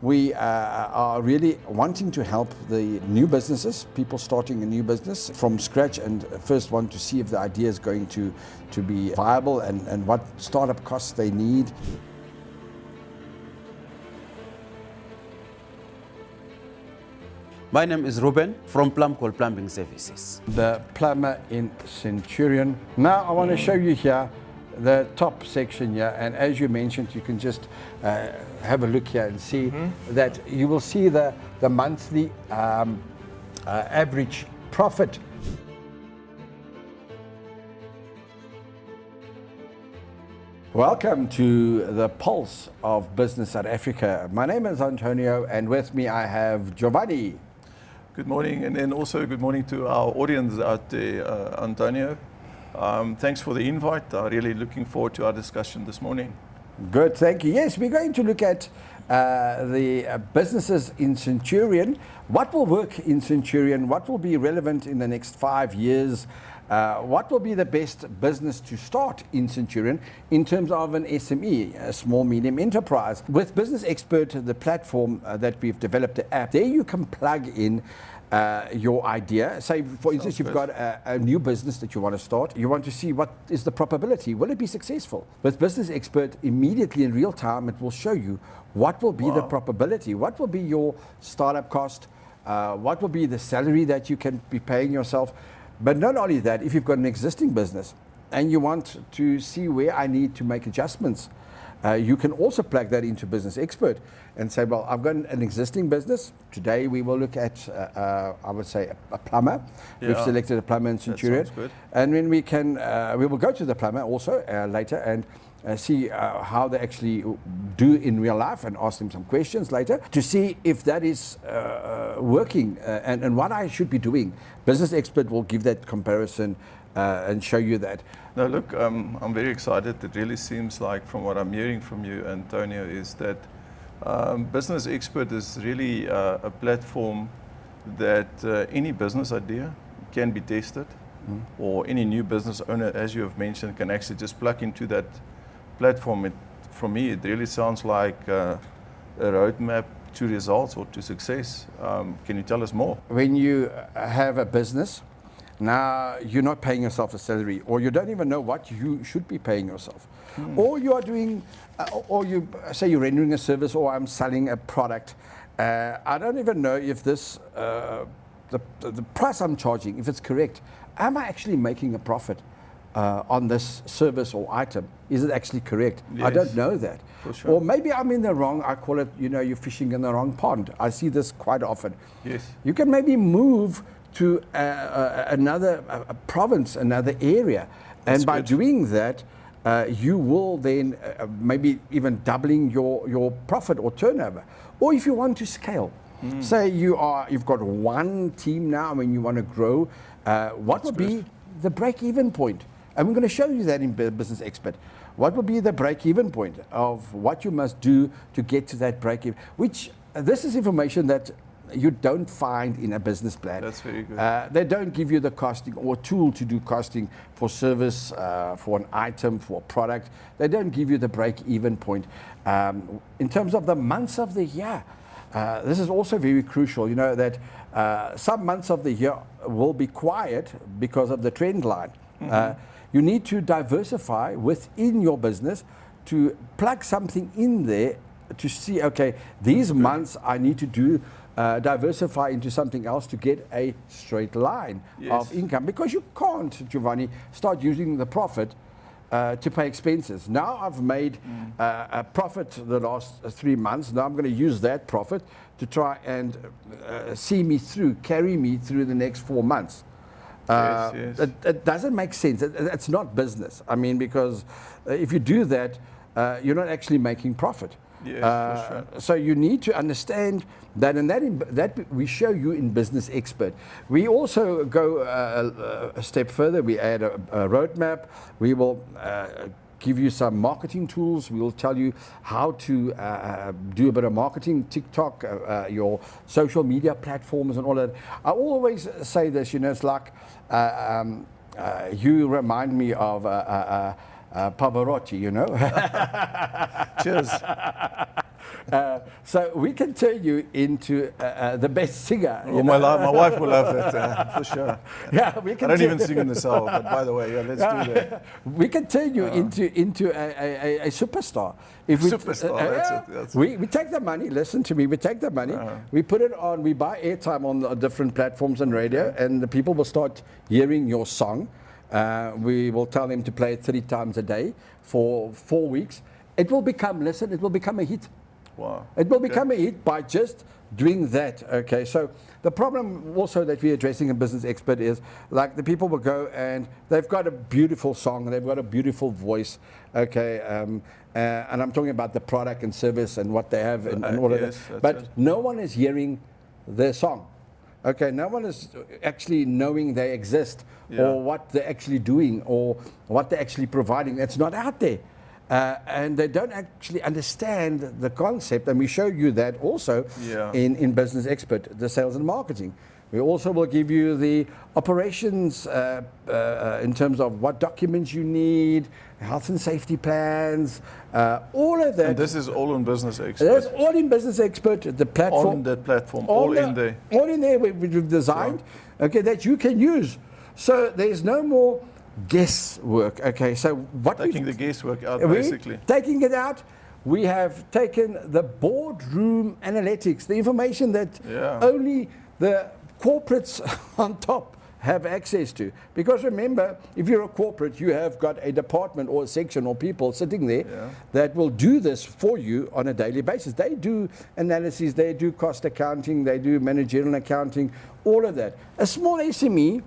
We are really wanting to help the new businesses, people starting a new business from scratch, and first want to see if the idea is going to be viable and what startup costs they need. My name is Ruben from Plumcall Plumbing Services. The plumber in Centurion. Now I want to show you here the top section here, and as you mentioned, you can just have a look here and see that you will see the monthly average profit. Welcome to the Pulse of Business South Africa. My name is Antonio, and with me I have Giovanni. Good morning, and then also good morning to our audience out there, Antonio. Thanks for the invite. I'm really looking forward to our discussion this morning. Good, thank you. Yes, we're going to look at the businesses in Centurion. What will work in Centurion? What will be relevant in the next 5 years? What will be the best business to start in Centurion in terms of an SME, a small medium enterprise? With Business Expert, the platform that we've developed, the app, there you can plug in your idea. Say, for instance, you've got a new business that you want to start. You want to see what is the probability. Will it be successful? With Business Expert, immediately in real time, it will show you what will be the probability, what will be your startup cost, what will be the salary that you can be paying yourself. But not only that, if you've got an existing business and you want to see where I need to make adjustments, you can also plug that into Business Expert and say, well, I've got an existing business. Today we will look at, I would say, a plumber. Yeah. We've selected a plumber in Centurion. That sounds good. And then we will go to the plumber also later and see how they actually do in real life and ask them some questions later to see if that is working and what I should be doing. Business Expert will give that comparison and show you that. Now look, I'm very excited. It really seems like, from what I'm hearing from you, Antonio, is that Business Expert is really a platform that any business idea can be tested, or any new business owner, as you have mentioned, can actually just plug into that platform. For me, it really sounds like a roadmap to results or to success. Can you tell us more? When you have a business, now you're not paying yourself a salary, or you don't even know what you should be paying yourself. Or you are doing, or you say you're rendering a service, or I'm selling a product. I don't even know if this, the price I'm charging, if it's correct. Am I actually making a profit on this service or item? Is it actually correct? Yes. I don't know that. For sure. Or maybe I'm in the wrong, I call it, you're fishing in the wrong pond. I see this quite often. Yes. You can maybe move to another province, another area. That's and by good. doing that, you will then maybe even doubling your profit or turnover. Or if you want to scale, say you've got one team now and you want to grow, what would be the break-even point? And we're going to show you that in Business Expert. What will be the break-even point of what you must do to get to that break-even? Which this is information that you don't find in a business plan. That's very good. They don't give you the costing or tool to do costing for service, for an item, for a product. They don't give you the break-even point. In terms of the months of the year, this is also very crucial. You know that some months of the year will be quiet because of the trend line. You need to diversify within your business to plug something in there to see, okay, these months I need to do diversify into something else to get a straight line of income, because you can't, Giovanni, start using the profit to pay expenses. Now I've made a profit the last 3 months. Now I'm going to use that profit to try and see me through, carry me through the next 4 months. It doesn't make sense. It's not business. I mean, because if you do that, you're not actually making profit. Yes, for sure. So you need to understand that, and that we show you in Business Expert. We also go a step further. We add a roadmap. We will give you some marketing tools. We will tell you how to do a bit of marketing, TikTok, your social media platforms and all that. I always say this, it's like you remind me of Pavarotti, Cheers. So we can turn you into the best singer. Oh, my wife will love that, for sure. Yeah, we I can don't turn- even sing in the cell, but by the way, yeah, let's do that. We can turn you into a superstar. If we, Superstar, that's it, that's it. we take the money, listen to me, we take the money, we put it on, we buy airtime on the different platforms and radio, and the people will start hearing your song. We will tell them to play it 3 times a day for 4 weeks. It will become, it will become a hit. Wow. It will become a hit by just doing that, okay? So the problem also that we're addressing in Business Expert is, like, the people will go and they've got a beautiful song, they've got a beautiful voice, okay? And I'm talking about the product and service and what they have and all of yes, that. that's But it. no one is hearing their song. Okay, no one is actually knowing they exist or what they're actually doing or what they're actually providing. It's not out there. And they don't actually understand the concept, and we show you that also in Business Expert, the sales and marketing. We also will give you the operations in terms of what documents you need, health and safety plans, all of that. And this is all on Business That's Expert. all in Business Expert, the platform. On that platform, all in there. All in there we've designed, okay, that you can use. So there's no more guesswork. Okay, so what Taking the we've- guesswork out, we- basically. Taking it out, we have taken the boardroom analytics, the information that only the corporates on top have access to. Because remember, if you're a corporate, you have got a department or a section or people sitting there that will do this for you on a daily basis. They do analysis, they do cost accounting, they do managerial accounting, all of that. A small SME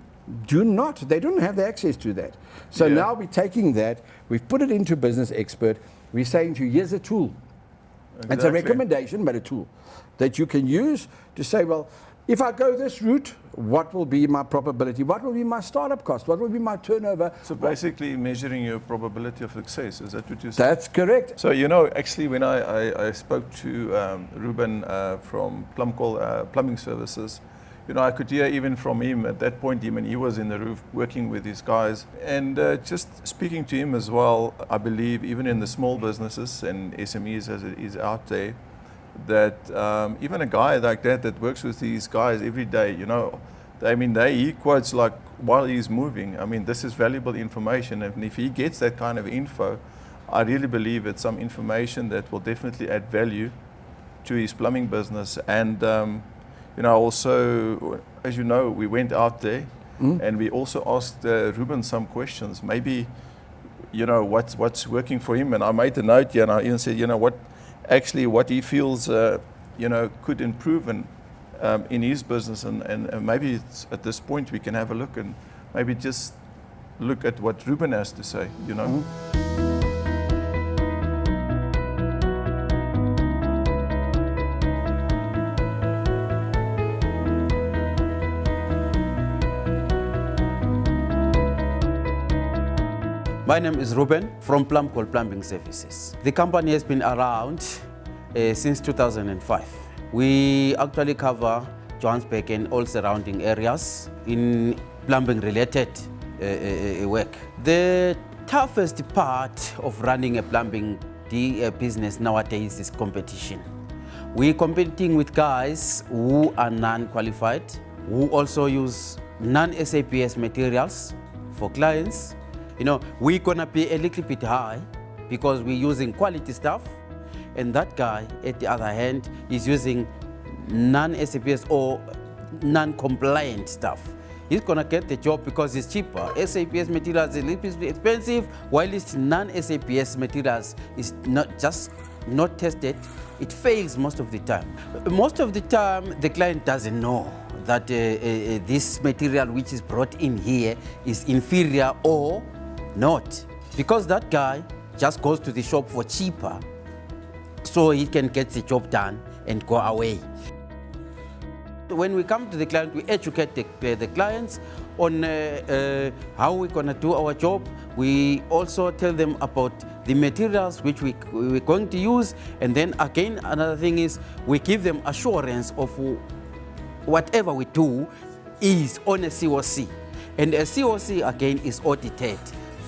they don't have the access to that. So now we're taking that, we've put it into Business Expert, we're saying to you, here's a tool. Exactly. It's a recommendation, but a tool that you can use to say, well, if I go this route, what will be my probability? What will be my startup cost? What will be my turnover? So basically measuring your probability of success, is that what you're saying? That's correct. So, you know, actually when I spoke to Ruben from Plumbing Services, you know, I could hear even from him at that point, even he was in the roof working with his guys. And just speaking to him as well, I believe even in the small businesses and SMEs as it is out there, that even a guy like that works with these guys every day, you know, he quotes like while he's moving. I mean, this is valuable information. And if he gets that kind of info, I really believe it's some information that will definitely add value to his plumbing business. And, you know, also, as you know, we went out there and we also asked Ruben some questions. Maybe, you know, what's working for him. And I made a note here and I even said, you know, what he feels, you know, could improve in his business. And maybe at this point we can have a look and maybe just look at what Ruben has to say, you know. My name is Ruben from Plumcol Plumbing Services. The company has been around since 2005. We actually cover Johannesburg and all surrounding areas in plumbing related work. The toughest part of running a plumbing business nowadays is competition. We're competing with guys who are non-qualified, who also use non-SAPS materials for clients. You know, we're gonna pay a little bit high because we're using quality stuff, and that guy, at the other hand, is using non-SAPS or non-compliant stuff. He's gonna get the job because it's cheaper. SAPS materials is a little bit expensive, while it's non-SAPS materials is not tested. It fails most of the time. Most of the time, the client doesn't know that this material which is brought in here is inferior or not, because that guy just goes to the shop for cheaper so he can get the job done and go away. When we come to the client, we educate the clients on how we're going to do our job. We also tell them about the materials which we're going to use, and then again another thing is we give them assurance of whatever we do is on a COC, and a COC again is audited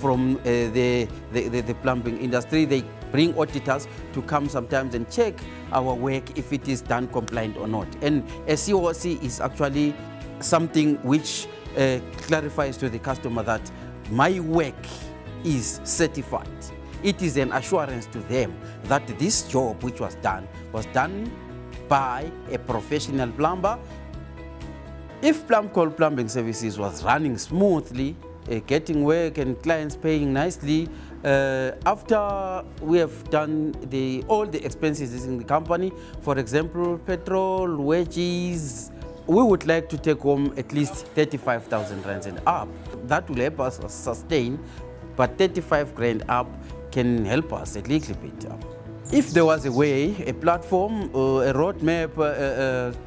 from the plumbing industry. They bring auditors to come sometimes and check our work if it is done compliant or not. And a COC is actually something which clarifies to the customer that my work is certified. It is an assurance to them that this job which was done by a professional plumber. If Plumcol Plumbing Services was running smoothly, getting work and clients paying nicely, after we have done all the expenses in the company, for example, petrol, wages, we would like to take home at least 35,000 rands and up. That will help us sustain, but 35 grand up can help us a little bit up. If there was a way, a platform, a roadmap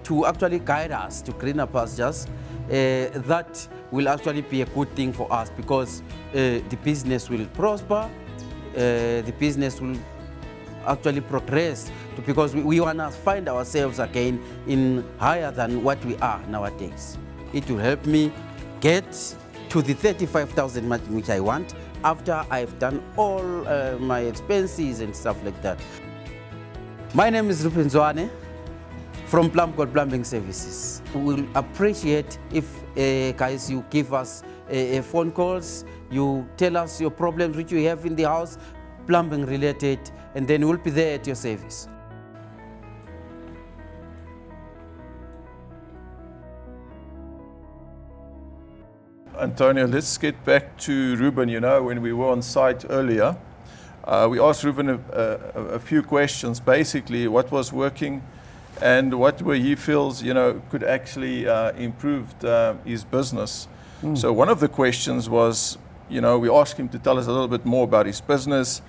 to actually guide us to greener pastures, that will actually be a good thing for us, because the business will prosper, the business will actually progress, because we want to find ourselves again in higher than what we are nowadays. It will help me get to the 35,000 which I want after I've done all my expenses and stuff like that. My name is Rupen Zwane from Plumcol Plumbing Services. We'll appreciate if guys, you give us phone calls, you tell us your problems which you have in the house, plumbing related, and then we'll be there at your service. Antonio, let's get back to Ruben. You know, when we were on site earlier, we asked Ruben a few questions, basically what was working and what where he feels, you know, could actually improve his business. So one of the questions was, you know, we asked him to tell us a little bit more about his business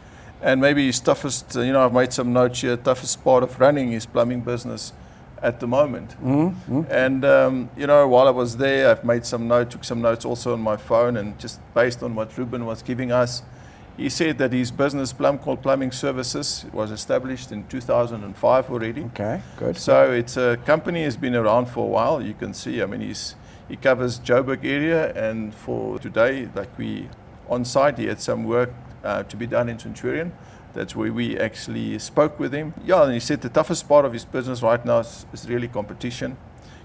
and maybe his toughest, you know, I've made some notes here, toughest part of running his plumbing business at the moment. And, you know, while I was there, I've made some notes, took some notes also on my phone, and just based on what Ruben was giving us, he said that his business, Plumcol Plumbing Services, was established in 2005 already. Okay, good. So it's a company has been around for a while. You can see, I mean, he covers Joburg area, and for today, like we on site, he had some work to be done in Centurion. That's where we actually spoke with him. Yeah, and he said the toughest part of his business right now is really competition.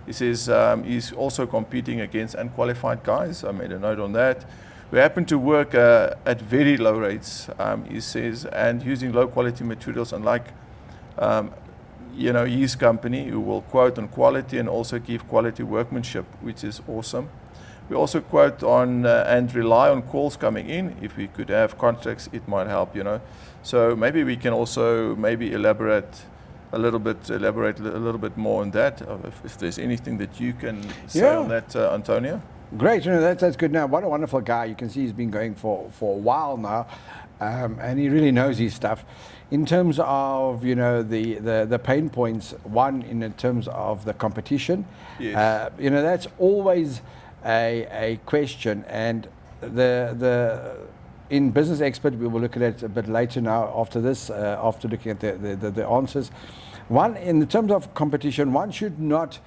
He says he's also competing against unqualified guys. I made a note on that. We happen to work at very low rates, he says, and using low quality materials, unlike you know, his company, who will quote on quality and also give quality workmanship, which is awesome. We also quote on and rely on calls coming in. If we could have contracts, it might help, you know. So maybe we can also elaborate a little bit more on that, if there's anything that you can say on that, Antonio. Great, you know, that's good. Now, what a wonderful guy. You can see he's been going for a while now, and he really knows his stuff. In terms of, you know, the pain points, one, in terms of the competition, Yes. you know, that's always a question, and in Business Expert, we will look at it a bit later now after this, after looking at the answers. One, in terms of competition, one should not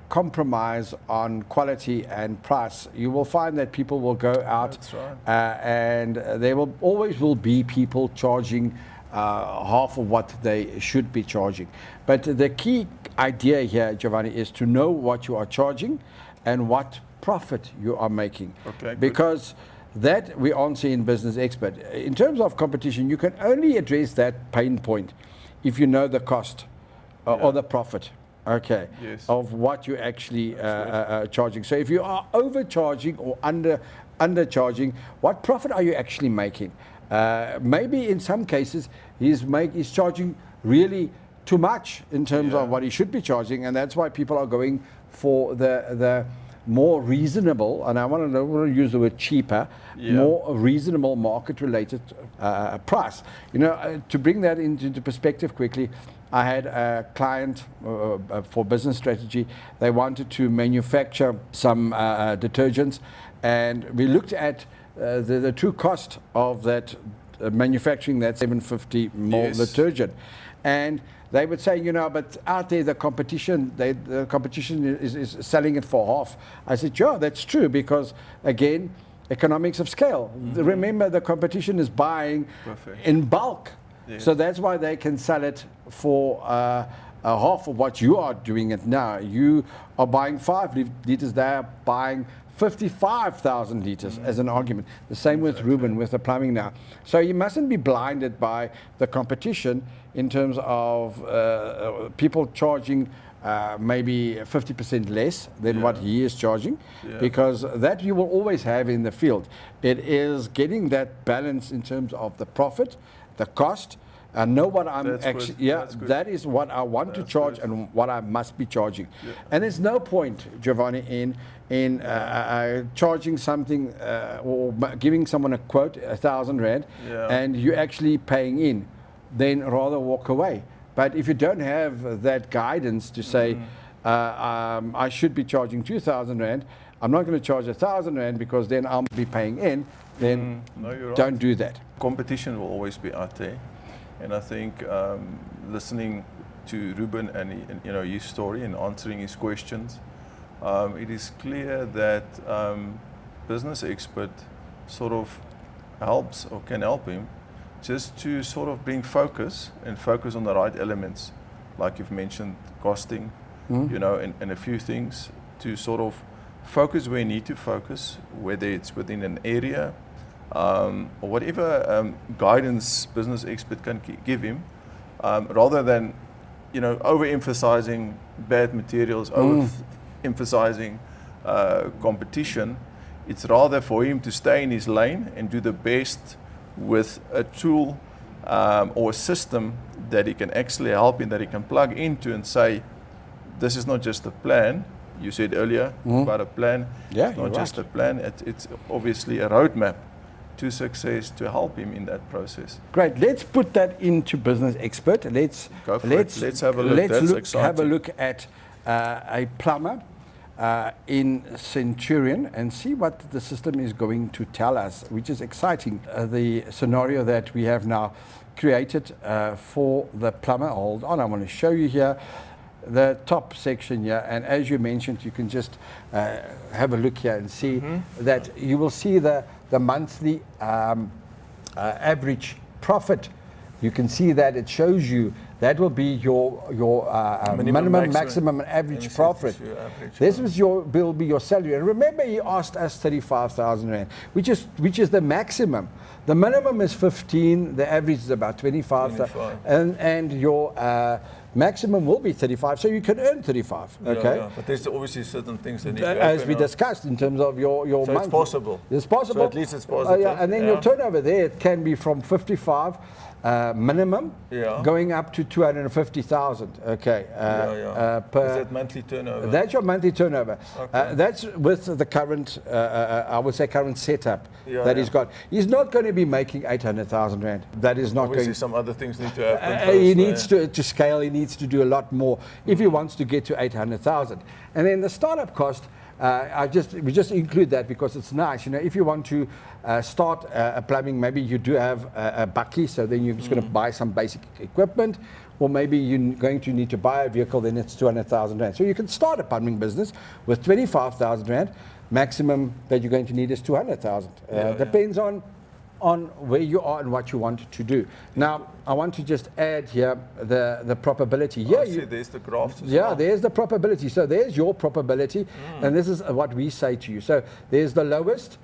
compromise on quality and price. You will find that people will go out, That's right. and there will always be people charging half of what they should be charging. But the key idea here, Giovanni, is to know what you are charging and what profit you are making. Okay, good. Because that we answer in Business Expert. In terms of competition, you can only address that pain point if you know the cost or the profit, okay, Yes. of what you're actually charging. So if you are overcharging or undercharging, what profit are you actually making? Maybe in some cases he's charging really too much in terms of what he should be charging, and that's why people are going for the more reasonable, and I want to use the word cheaper, more reasonable market-related price. You know, to bring that into perspective quickly, I had a client for business strategy. They wanted to manufacture some detergents, and we looked at the true cost of that manufacturing that 750 ml detergent, and they would say, you know, but out there the competition is selling it for half. I said, yeah, that's true, because again, economics of scale. Remember, the competition is buying Perfect. in bulk. Yes. So that's why they can sell it for half of what you are doing it now. You are buying 5 liters, they are buying 55,000 liters as an argument. The same with Ruben, with the plumbing now. So you mustn't be blinded by the competition in terms of people charging maybe 50% less than what he is charging, because that you will always have in the field. It is getting that balance in terms of the profit, the cost, and know what I'm That's actually, good. yeah, That's good. that is what I want to charge and what I must be charging. And there's no point, Giovanni, in charging something or giving someone a quote, 1,000 rand, and you're actually paying in. Then rather walk away. But if you don't have that guidance to say, I should be charging 2,000 rand, I'm not going to charge 1,000 rand because then I'll be paying in, then No, you're right. don't do that. Competition will always be out there, and I think listening to Ruben and you know his story and answering his questions, it is clear that Business Expert sort of helps or can help him just to sort of bring focus and focus on the right elements, like you've mentioned, costing, you know, and a few things to sort of focus where you need to focus, whether it's within an area or whatever guidance Business Expert can give him, rather than, you know, overemphasizing bad materials, overemphasizing competition. It's rather for him to stay in his lane and do the best with a tool or a system that he can actually help in, that he can plug into and say, this is not just a plan. You said earlier about a plan. Yeah, it's not you're just right. a plan. It's obviously a roadmap to success to help him in that process. Great. Let's put that into Business Expert. Let's Go for it. Let's have a look. Let's That's have a exciting. look at a plumber in Centurion and see what the system is going to tell us, which is exciting. The scenario that we have now created for the plumber. Hold on, I want to show you here the top section here, and as you mentioned, you can just have a look here and see that you will see the monthly average profit. You can see that it shows you that will be your minimum, maximum, and average profit. This was will be your salary. And remember, he asked us 35,000 rand, which is the maximum. The minimum is 15. The average is about 25. And your maximum will be 35, so you can earn 35. Okay. Yeah, but there's obviously certain things that need to As happen we now. discussed in terms of your So month. it's possible. It's possible. So at least it's positive. Yeah, and then your turnover there, it can be from 55 minimum, going up to 250,000. Okay. Per, Is that monthly turnover? That's your monthly turnover. Okay. That's with the current, I would say, current setup that he's got. He's not going to be making 800,000 rand. That is not Obviously going. some other things need to happen He first, needs to scale. He needs to do a lot more if he wants to get to 800,000. And then the startup cost. We just include that because it's nice. You know, if you want to start a plumbing, maybe you do have a bakkie, so then you're just going to buy some basic equipment, or maybe you're going to need to buy a vehicle, then it's 200,000 rand. So you can start a plumbing business with 25,000 rand. Maximum that you're going to need is 200,000. Depends on where you are and what you want to do. Now, I want to just add here the probability. I see there's the graphs as well. There's the probability. So there's your probability, and this is what we say to you. So there's the lowest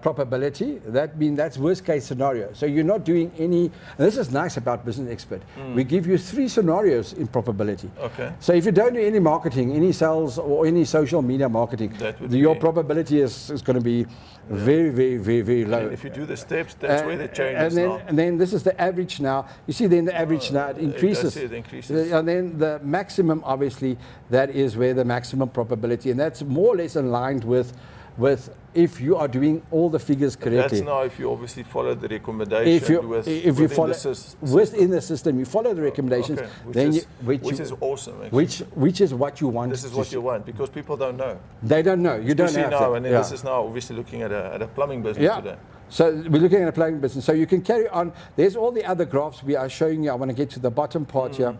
probability. That means that's worst case scenario. So you're not doing any, and this is nice about Business Expert. We give you 3 scenarios in probability. Okay. So if you don't do any marketing, any sales, or any social media marketing, That would your be- probability is going to be very, very, very, very low. And if you do the steps, that's where the change and is then, now. And then this is the average now. You see then the average now, it increases. It increases. And then the maximum, obviously, that is where the maximum probability, and that's more or less aligned with if you are doing all the figures correctly. That's now if you obviously follow the recommendation If you follow within the system, you follow the recommendations, Okay, then which is awesome. Actually. which is what you want. This is to what see. you want because people don't know. They don't know. You don't Especially have now, to. and then this is now obviously looking at a plumbing business today. So we're looking at a plumbing business. So you can carry on. There's all the other graphs we are showing you. I want to get to the bottom part here,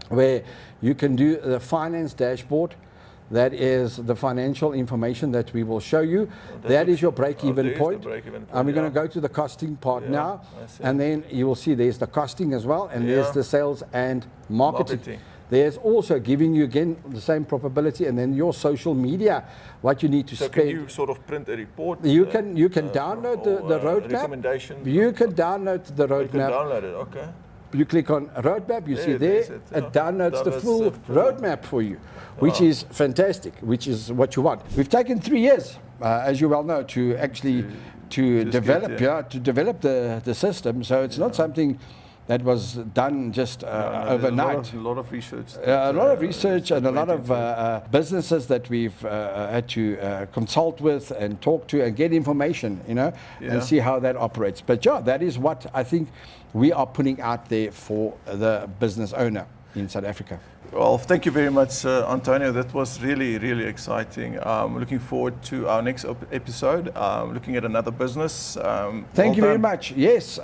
where you can do the finance dashboard. That is the financial information that we will show you. That is your break-even point. And we're going to go to the costing part now. And then you will see there's the costing as well. And there's the sales and marketing. There's also giving you, again, the same probability. And then your social media, what you need to spend. So can you sort of print a report? You can download the roadmap. Recommendation? You can download the roadmap. You can download it, okay. You click on roadmap, you see there, it downloads the full roadmap for you, which is fantastic, which is what you want. We've taken 3 years, as you well know, to actually develop the system. So it's not something that was done just overnight. A lot of research. A lot of research and a lot of businesses that we've had to consult with and talk to and get information, and see how that operates. But yeah, that is what I think we are putting out there for the business owner in South Africa. Well, thank you very much, Antonio. That was really, really exciting. Looking forward to our next episode, looking at another business. Thank you very much. Yes,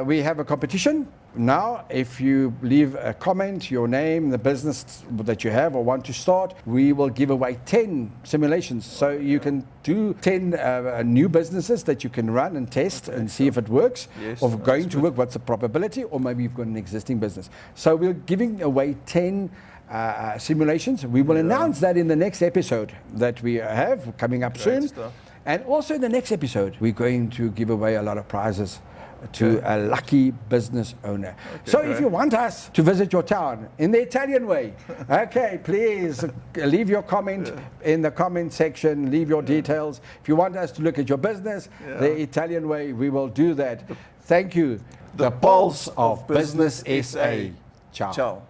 we have a competition. Now, if you leave a comment, your name, the business that you have or want to start, we will give away 10 simulations. So you can do 10 new businesses that you can run and test and see if it works, or going to work, what's the probability, or maybe you've got an existing business. So we're giving away 10 simulations. We will announce that in the next episode that we have coming up soon. And also in the next episode, we're going to give away a lot of prizes to a lucky business owner. So if you want us to visit your town in the Italian way, okay, please leave your comment in the comment section, leave your details. If you want us to look at your business the Italian way, we will do that. Thank you. The Pulse of Business SA. Ciao.